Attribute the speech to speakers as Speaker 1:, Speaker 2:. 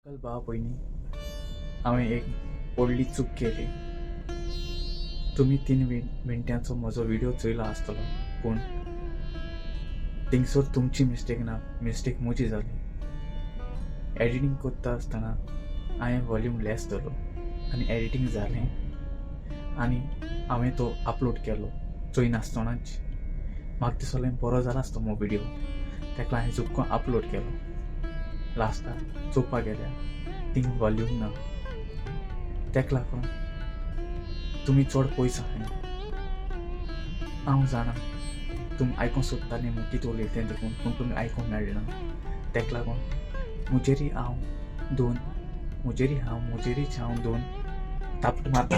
Speaker 1: कल भाव भयणी हांवें एक व्हडली चूक केली. तुमी 3 मिनटांचो म्हजो व्हिडिओ चोयलो आसतलो, पूण थिंगसर तुमची मिस्टेक ना, मिस्टेक म्हजी जाली. एडिटींग करता आसतना हांवें वॉल्यूम लेस दवरलो आनी एडिटींग जालें आनी हांवें तो अपलोड केलो चोयनासतनाच. म्हाका दिसलें बरो जाला आसतो म्हजो व्हिडिओ, ताका हांवें चुकून अपलोड केलो. लास्टाक चोवपाक गेल्यार थिंग वॉल्यूम ना. ताका लागून तुमी चड पयस आहाय. हांव जाणा तुमी आयकूंक सोदतालीं म्हूण कितें उलयता तें देखून, पूण तुमी आयकूंक मेळना. ताका लागून म्हजेरीच हांव दोन थापट मारता.